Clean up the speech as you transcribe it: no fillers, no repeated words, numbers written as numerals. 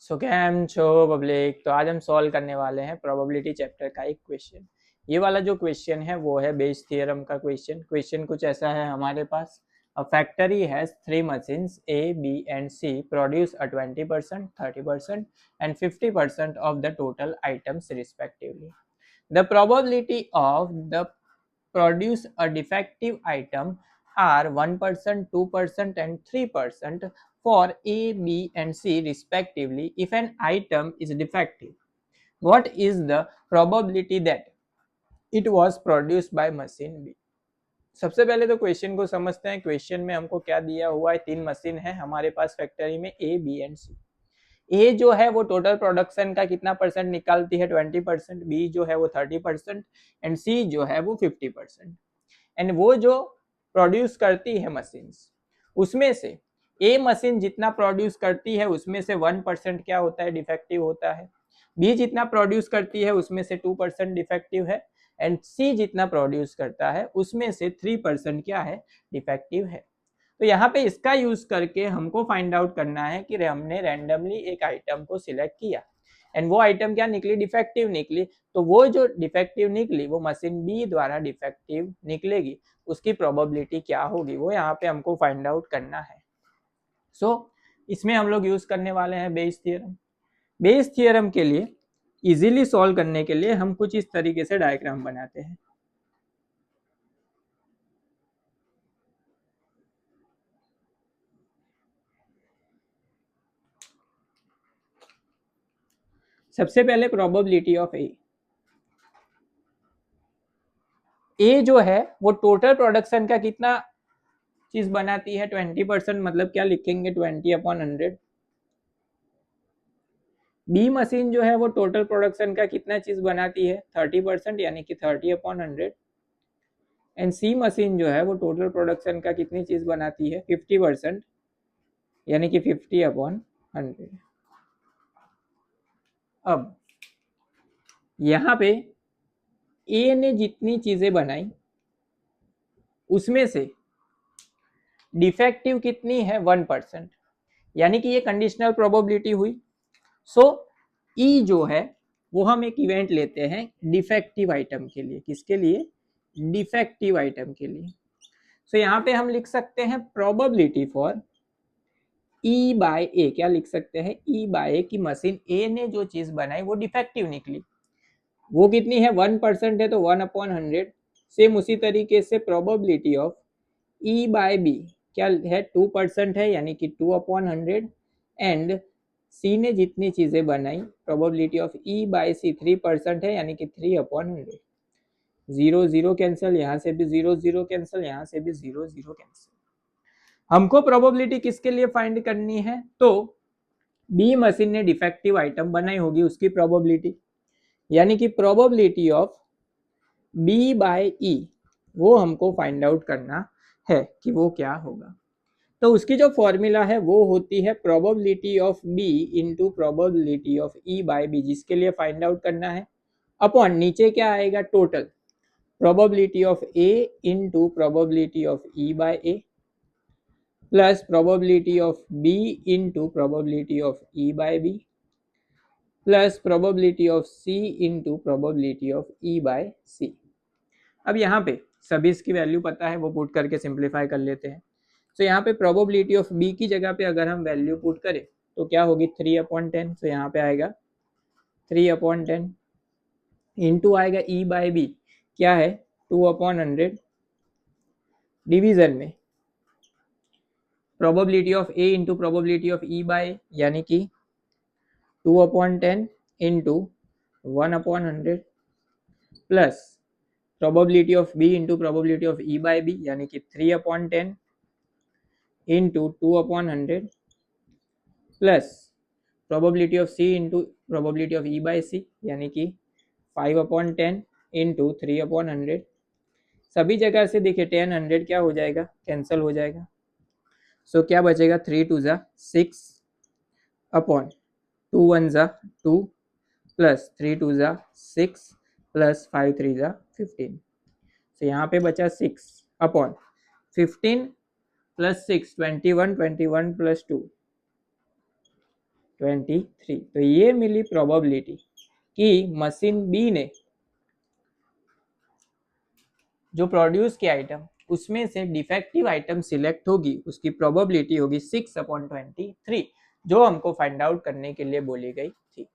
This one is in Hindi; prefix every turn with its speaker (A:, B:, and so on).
A: सो कैम छो पब्लिक। तो आज हम सॉल्व करने वाले हैं प्रोबेबिलिटी चैप्टर का एक क्वेश्चन। ये वाला जो क्वेश्चन है वो है बेस थ्योरम का क्वेश्चन। क्वेश्चन कुछ ऐसा है हमारे पास। A factory has 3 machines A, B and C produce a 20%, 30% and 50% of the total items respectively. The probability of the produce a defective item are 1%, 2% and 3% for A, B and C respectively. If an item is defective, what is the probability that it was produced by machine B? सबसे पहले तो क्वेश्चन को समझते हैं। क्वेश्चन में हमको क्या दिया हुआ है, 3 मशीन है हमारे पास फैक्ट्री में A, B एंड C। ए जो है वो टोटल प्रोडक्शन का कितना परसेंट निकालती है, 20%। बी जो है वो 30% एंड सी जो है वो 50%। एंड वो जो प्रोड्यूस करती है मशीन, उसमें से ए मशीन जितना प्रोड्यूस करती है उसमें से 1% क्या होता है, डिफेक्टिव होता है। बी जितना प्रोड्यूस करती है उसमें से 2% डिफेक्टिव है एंड सी जितना प्रोड्यूस करता है उसमें से 3% क्या है, डिफेक्टिव है। तो यहाँ पे इसका यूज करके हमको फाइंड आउट करना है कि हमने रैंडमली एक आइटम को सिलेक्ट किया एंड वो आइटम क्या निकली, डिफेक्टिव निकली। तो वो जो डिफेक्टिव निकली वो मशीन बी द्वारा डिफेक्टिव निकलेगी, उसकी प्रोबेबिलिटी क्या होगी वो यहाँ पे हमको फाइंड आउट करना है। सो इसमें हम लोग यूज करने वाले हैं बेस थ्योरम। बेस थ्योरम के लिए इजीली सॉल्व करने के लिए हम कुछ इस तरीके से डायग्राम बनाते हैं। सबसे पहले प्रोबेबिलिटी ऑफ ए जो है वो टोटल प्रोडक्शन का कितना चीज बनाती है, 20%। मतलब क्या लिखेंगे, 20/100। बी मशीन जो है वो टोटल प्रोडक्शन का कितना चीज बनाती है, 30%, यानी कि 30/100। एंड सी मशीन जो है वो टोटल प्रोडक्शन का कितनी चीज बनाती है, 50%, यानी कि 50/100। अब यहाँ पे ए ने जितनी चीजें बनाई उसमें से डिफेक्टिव कितनी है, 1%, यानी कि ये कंडीशनल प्रोबेबिलिटी हुई। सो ई जो है वो हम एक इवेंट लेते हैं डिफेक्टिव आइटम के लिए। किसके लिए, डिफेक्टिव आइटम के लिए। सो यहाँ पे हम लिख सकते हैं प्रोबेबिलिटी फॉर ई बाय ए। क्या लिख सकते हैं, ई बाय ए की मशीन ए ने जो चीज बनाई वो डिफेक्टिव निकली, वो कितनी है, 1% है, तो 1/100। सेम उसी तरीके से probability of E by B क्या है, 2% है, यानी कि 2/100। एंड सी ने जितनी चीजें बनाई, प्रोबेबिलिटी ऑफ ई बाय सी 3% है, यानी कि 3/100। 0 0 कैंसिल, यहाँ से भी 0 0 कैंसिल, यहाँ से भी 0 0 कैंसिल। हमको प्रोबेबिलिटी किसके लिए फाइंड करनी है, तो बी मशीन ने डिफेक्टिव आइटम बनाई होगी उसकी प्रोबेबिलिटी, यानी कि प्रोबेबिलिटी ऑफ बी बाय ई वो हमको फाइंड आउट करना है कि वो क्या होगा। तो उसकी जो फॉर्मूला है वो होती है probability of B into probability of E by B, जिसके लिए फाइंड आउट करना है, अपॉन नीचे क्या आएगा, total probability of A into probability of E by A plus probability of B into probability of E by B plus probability of C into probability of E by C. अब यहाँ पे सभी इसकी वैल्यू पता है, वो पुट करके सिंप्लीफाई कर लेते हैं। तो यहाँ पे प्रोबेबिलिटी ऑफ बी की जगह पे अगर हम वैल्यू पुट करें तो क्या होगी, 3/10। तो यहाँ पे आएगा 3/10 इंटू आएगा ई बाय बी क्या है, 2/100 डिवीजन में probability of A into probability of E by, यानी कि 2/10 into 1/100 plus probability of B into probability of E by B, यानी कि 3/10 into 2/100 plus probability of C into probability of E by C, यानी कि 5/10 इंटू 3/100। सभी जगह से देखिए 10 100 क्या हो जाएगा, कैंसिल हो जाएगा। सो क्या बचेगा, 3 2 6 अपॉन 2 1 2 प्लस 3 2 6 प्लस 5 3 15। तो यहाँ पे बचा 6 अपॉन 15 प्लस 6 21, 21 प्लस 2 23। तो ये मिली प्रोबेबिलिटी कि मशीन बी ने जो प्रोड्यूस किया आइटम उसमें से डिफेक्टिव आइटम सिलेक्ट होगी, उसकी प्रोबेबिलिटी होगी 6/23, जो हमको फाइंड आउट करने के लिए बोली गई थी।